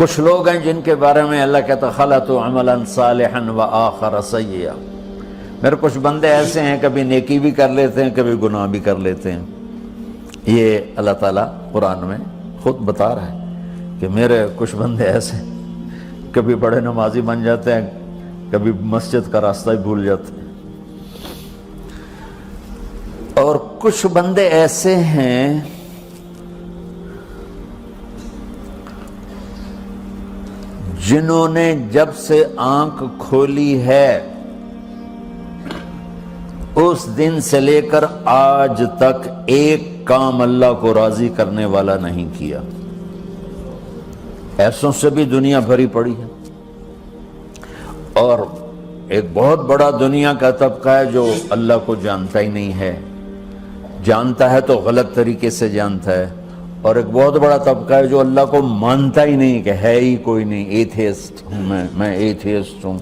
کچھ لوگ ہیں جن کے بارے میں اللہ کہتا خلطوا عملا صالحا وآخر سیئا، میرے کچھ بندے ایسے ہیں کبھی نیکی بھی کر لیتے ہیں کبھی گناہ بھی کر لیتے ہیں۔ یہ اللہ تعالیٰ قرآن میں خود بتا رہا ہے کہ میرے کچھ بندے ایسے ہیں، کبھی بڑے نمازی بن جاتے ہیں کبھی مسجد کا راستہ ہی بھول جاتے ہیں، اور کچھ بندے ایسے ہیں جنہوں نے جب سے آنکھ کھولی ہے اس دن سے لے کر آج تک ایک کام اللہ کو راضی کرنے والا نہیں کیا۔ ایسوں سے بھی دنیا بھری پڑی ہے، اور ایک بہت بڑا دنیا کا طبقہ ہے جو اللہ کو جانتا ہی نہیں ہے، جانتا ہے تو غلط طریقے سے جانتا ہے، اور ایک بہت بڑا طبقہ ہے جو اللہ کو مانتا ہی نہیں کہ ہے ہی کوئی نہیں، ایتھیسٹ ہوں میں ایتھیسٹ ہوں۔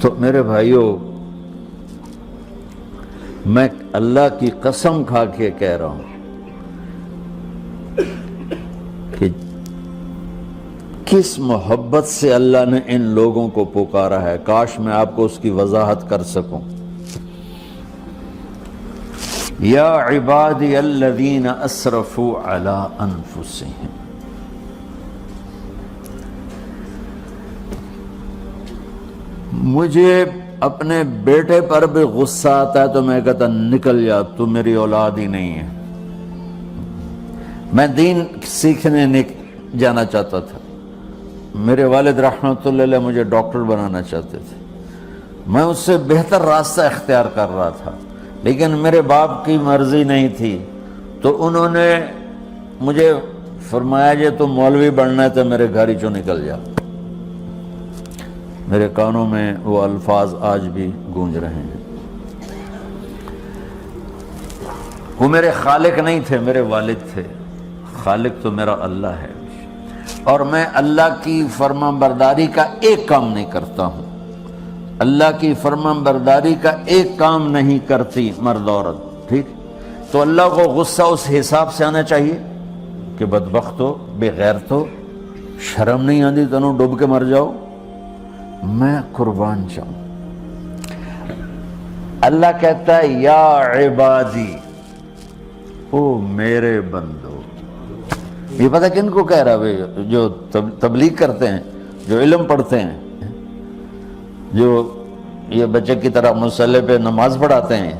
تو میرے بھائیوں، میں اللہ کی قسم کھا کے کہہ رہا ہوں کہ کس محبت سے اللہ نے ان لوگوں کو پکارا ہے، کاش میں آپ کو اس کی وضاحت کر سکوں۔ یا عبادی الذین اسرفوا علی انفسہم، مجھے اپنے بیٹے پر بھی غصہ آتا ہے تو میں کہتا نکل جا، تو میری اولاد ہی نہیں ہے۔ میں دین سیکھنے جانا چاہتا تھا، میرے والد رحمۃ اللہ علیہ مجھے ڈاکٹر بنانا چاہتے تھے، میں اس سے بہتر راستہ اختیار کر رہا تھا، لیکن میرے باپ کی مرضی نہیں تھی، تو انہوں نے مجھے فرمایا جی تو مولوی بننا ہے تو میرے گھر ہی چوں نکل جا۔ میرے کانوں میں وہ الفاظ آج بھی گونج رہے ہیں۔ وہ میرے خالق نہیں تھے، میرے والد تھے، خالق تو میرا اللہ ہے، اور میں اللہ کی فرمان برداری کا ایک کام نہیں کرتا ہوں، اللہ کی فرمان برداری کا ایک کام نہیں کرتی مرد عورت، ٹھیک؟ تو اللہ کو غصہ اس حساب سے آنا چاہیے کہ بدبخت ہو، بے غیرت ہو، شرم نہیں آتی تنوں ڈوب کے مر جاؤ۔ میں قربان جاؤں، اللہ کہتا ہے یا عبادی، او میرے بندو۔ یہ پتہ کن کو کہہ رہا ہے؟ جو تبلیغ کرتے ہیں، جو علم پڑھتے ہیں، جو یہ بچے کی طرح مصلی پہ نماز پڑھاتے ہیں،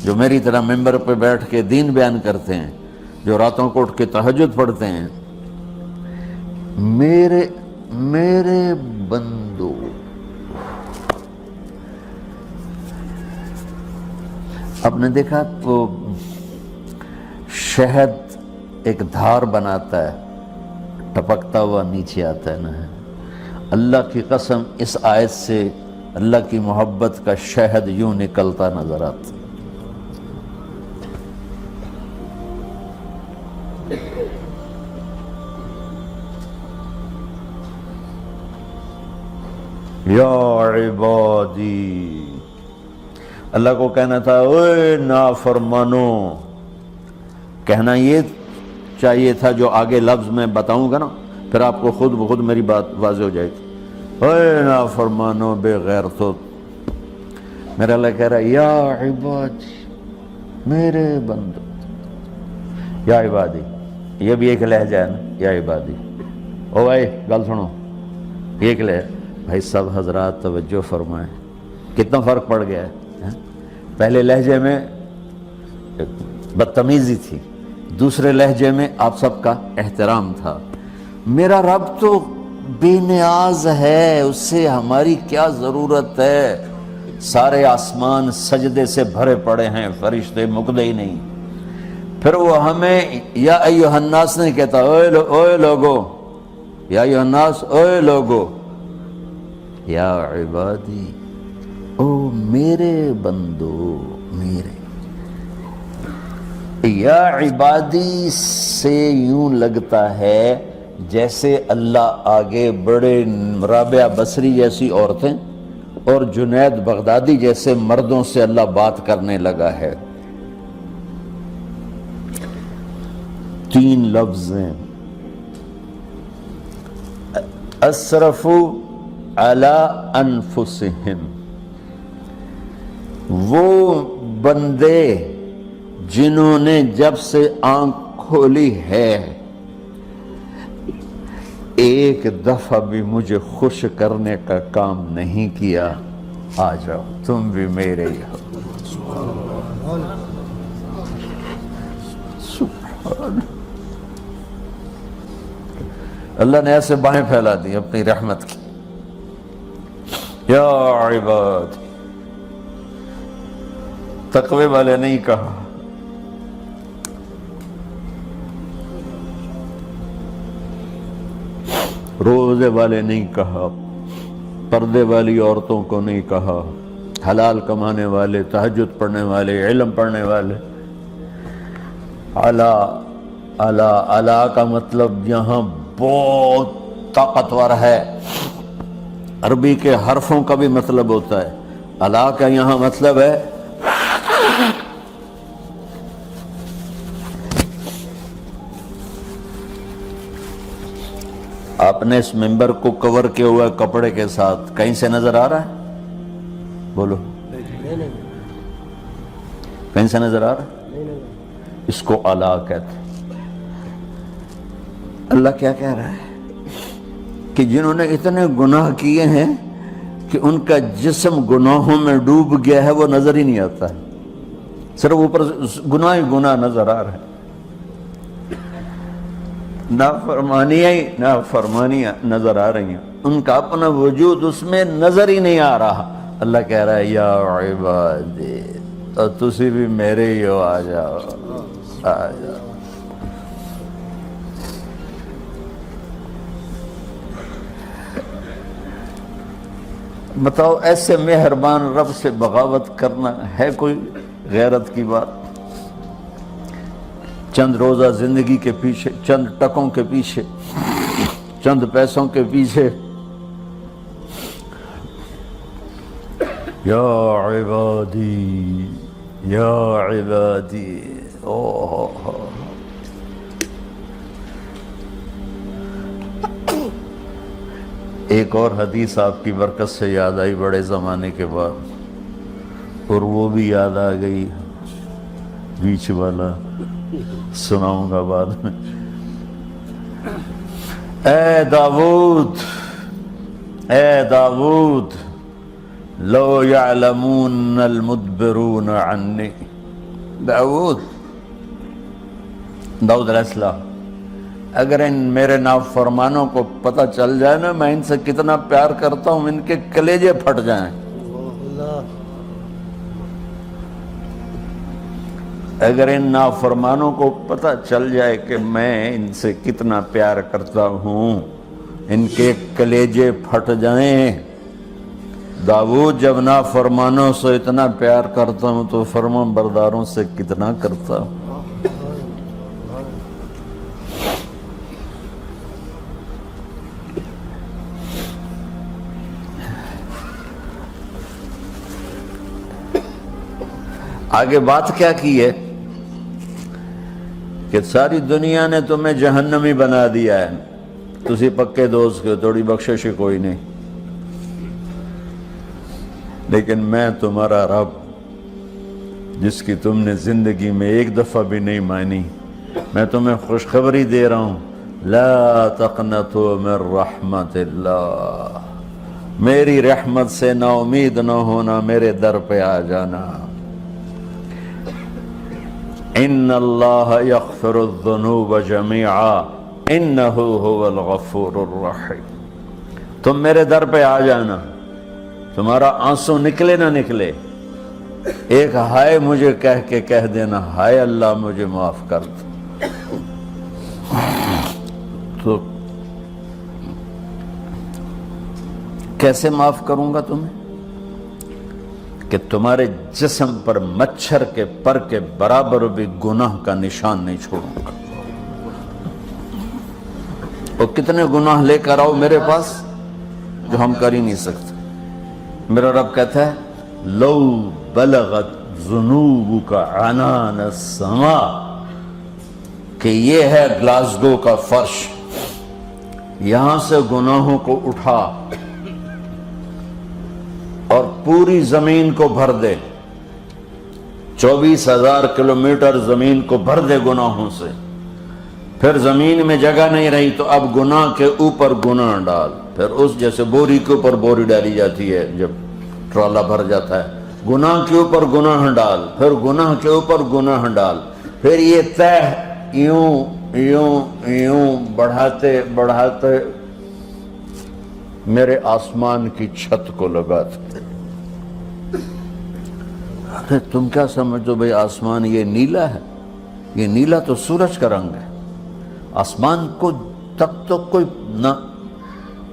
جو میری طرح ممبر پہ بیٹھ کے دین بیان کرتے ہیں، جو راتوں کو اٹھ کے تہجد پڑھتے ہیں۔ میرے بندو، آپ نے دیکھا وہ شہد ایک دھار بناتا ہے، ٹپکتا ہوا نیچے آتا ہے نا۔ اللہ کی قسم اس آیت سے اللہ کی محبت کا شہد یوں نکلتا نظر آتا۔ یا عبادی، اللہ کو کہنا تھا اوے نافرمانو، کہنا یہ چاہیے تھا جو آگے لفظ میں بتاؤں گا نا، پھر آپ کو خود بخود میری بات واضح ہو جائے گی۔ اوے نافرمانو، بے غیرتو، میرا اللہ کہہ رہا ہے یا عبادی، میرے بندو، یا عبادی، یہ بھی ایک لہجہ ہے نا، یا عبادی۔ او بھائی گل سنو، ایک لہجہ، بھائی سب حضرات توجہ فرمائیں، کتنا فرق پڑ گیا ہے۔ پہلے لہجے میں بدتمیزی تھی، دوسرے لہجے میں آپ سب کا احترام تھا۔ میرا رب تو بے نیاز ہے، اس سے ہماری کیا ضرورت ہے؟ سارے آسمان سجدے سے بھرے پڑے ہیں، فرشتے مکدے ہی نہیں۔ پھر وہ ہمیں یا ایھا الناس نہیں کہتا، اوے لوگو، یا ایھا الناس، اوے لوگو، یا عبادی، او میرے بندو، میرے۔ یا عبادی سے یوں لگتا ہے جیسے اللہ آگے بڑے رابعہ بصری جیسی عورتیں اور جنید بغدادی جیسے مردوں سے اللہ بات کرنے لگا ہے۔ 3 لفظ ہیں، اسرفوا علی انفسہم، وہ بندے جنہوں نے جب سے آنکھ کھولی ہے ایک دفعہ بھی مجھے خوش کرنے کا کام نہیں کیا، آ جاؤ تم بھی میرے ہی ہو۔ سبحان اللہ نے ایسے باہیں پھیلا دی اپنی رحمت کی۔ یا عباد، تقوی والے نہیں کہا، روزے والے نہیں کہا، پردے والی عورتوں کو نہیں کہا، حلال کمانے والے، تہجد پڑھنے والے، علم پڑھنے والے۔ اعلیٰ اعلیٰ اعلیٰ کا مطلب یہاں بہت طاقتور ہے، عربی کے حرفوں کا بھی مطلب ہوتا ہے۔ اعلیٰ کا یہاں مطلب ہے آپ نے اس ممبر کو کور کیا ہوا ہے کپڑے کے ساتھ، کہیں سے نظر آ رہا ہے؟ بولو، کہیں سے نظر آ رہا ہے؟ اس کو اعلیٰ کہتے ہیں۔ اللہ کیا کہہ رہا ہے کہ جنہوں نے اتنے گناہ کیے ہیں کہ ان کا جسم گناہوں میں ڈوب گیا ہے، وہ نظر ہی نہیں آتا ہے، صرف اوپر گناہ ہی گناہ نظر آ رہا ہے، نافرمانیاں نظر آ رہی ہیں، ان کا اپنا وجود اس میں نظر ہی نہیں آ رہا۔ اللہ کہہ رہا ہے یا عبادی، اور تسی بھی میرے ہی ہو، آ جاؤ آ جاؤ۔ بتاؤ ایسے مہربان رب سے بغاوت کرنا ہے کوئی غیرت کی بات؟ چند روزہ زندگی کے پیچھے، چند ٹکوں کے پیچھے، چند پیسوں کے پیچھے، یا عبادی یا عبادی، ایک اور حدیث آپ کی برکت سے یاد آئی بڑے زمانے کے بعد، اور وہ بھی یاد آ گئی، بیچ والا سناؤں گا بعد میں۔ اے داؤد، اے داؤد، لو یعلمون المدبرون عنی، داؤد علیہ السلام، اگر ان میرے نافرمانوں کو پتہ چل جائے نا میں ان سے کتنا پیار کرتا ہوں، ان کے کلیجے پھٹ جائیں۔ اگر ان نافرمانوں کو پتہ چل جائے کہ میں ان سے کتنا پیار کرتا ہوں، ان کے کلیجے پھٹ جائیں۔ داؤد جب نافرمانوں سے اتنا پیار کرتا ہوں تو فرمان برداروں سے کتنا کرتا ہوں۔ آگے بات کیا کی ہے کہ ساری دنیا نے تمہیں جہنمی بنا دیا ہے، تسی پکے دوست کے تھوڑی بخشش کوئی نہیں، لیکن میں تمہارا رب جس کی تم نے زندگی میں ایک دفعہ بھی نہیں مانی، میں تمہیں خوشخبری دے رہا ہوں، لا تقنطوا من رحمت اللہ، میری رحمت سے نا امید نہ ہونا، میرے در پہ آ جانا۔ ان اللہ یغفر الذنوب جميعا انہ هو الغفور الرحیم، تم میرے در پہ آ جانا، تمہارا آنسو نکلے نہ نکلے، ایک ہائے مجھے کہہ دینا، ہائے اللہ مجھے معاف کر دو، تو کیسے معاف کروں گا تمہیں؟ کہ تمہارے جسم پر مچھر کے پر کے برابر بھی گناہ کا نشان نہیں چھوڑوں گا۔ اور کتنے گناہ لے کر آؤ میرے پاس جو ہم کر ہی نہیں سکتے۔ میرا رب کہتا ہے لو بلغت ذنوبک عنان السماء، کہ یہ ہے گلاسگو کا فرش، یہاں سے گناہوں کو اٹھا اور پوری زمین کو بھر دے، 24,000 کلومیٹر زمین کو بھر دے گناہوں سے، پھر زمین میں جگہ نہیں رہی تو اب گناہ کے اوپر گناہ ڈال، پھر اس جیسے بوری کے اوپر بوری ڈالی جاتی ہے جب ٹرالا بھر جاتا ہے، گناہ کے اوپر گناہ ڈال، پھر گناہ کے اوپر گناہ ڈال، پھر یہ تہ یوں یوں یوں بڑھاتے بڑھاتے میرے آسمان کی چھت کو لگاتے۔ ارے تم کیا سمجھو بھئی آسمان یہ نیلا ہے؟ یہ نیلا تو سورج کا رنگ ہے۔ آسمان کو تک تو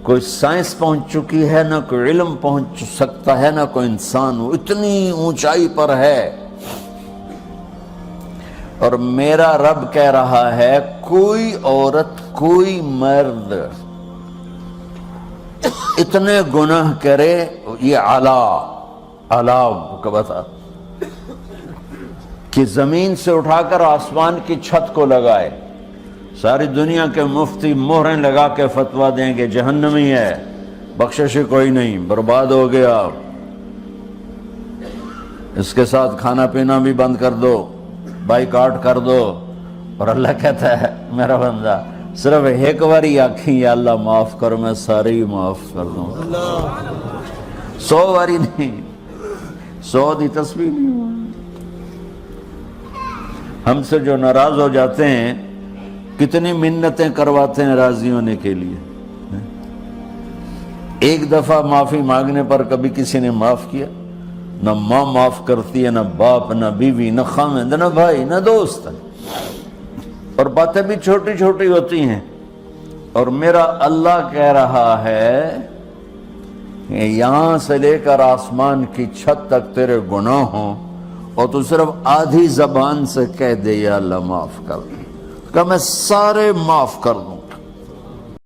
کوئی سائنس پہنچ چکی ہے، نہ کوئی علم پہنچ سکتا ہے، نہ کوئی انسان، وہ اتنی اونچائی پر ہے۔ اور میرا رب کہہ رہا ہے کوئی عورت کوئی مرد اتنے گناہ کرے، یہ اعلیٰ کا بتا کہ زمین سے اٹھا کر آسمان کی چھت کو لگائے، ساری دنیا کے مفتی مہریں لگا کے فتویٰ دیں گے جہنمی ہے، بخشش کوئی نہیں، برباد ہو گیا، اس کے ساتھ کھانا پینا بھی بند کر دو، بائیکاٹ کر دو۔ اور اللہ کہتا ہے میرا بندہ صرف ایک باری آکھیں یا اللہ معاف کر، میں سارے ہی معاف کر دوں، 100 باری نہیں، 100 دی تسبیح نہیں۔ ہم سے جو ناراض ہو جاتے ہیں کتنی منتیں کرواتے ہیں راضی ہونے کے لیے، ایک دفعہ معافی مانگنے پر کبھی کسی نے معاف کیا؟ نہ ماں معاف کرتی ہے، نہ باپ، نہ بیوی، نہ خاوند، نہ بھائی، نہ دوست، اور باتیں بھی چھوٹی چھوٹی ہوتی ہیں۔ اور میرا اللہ کہہ رہا ہے کہ یہاں سے لے کر آسمان کی چھت تک تیرے گناہ ہوں اور تو صرف آدھی زبان سے کہہ دے یا اللہ معاف کر دے، کہ میں سارے معاف کر دوں۔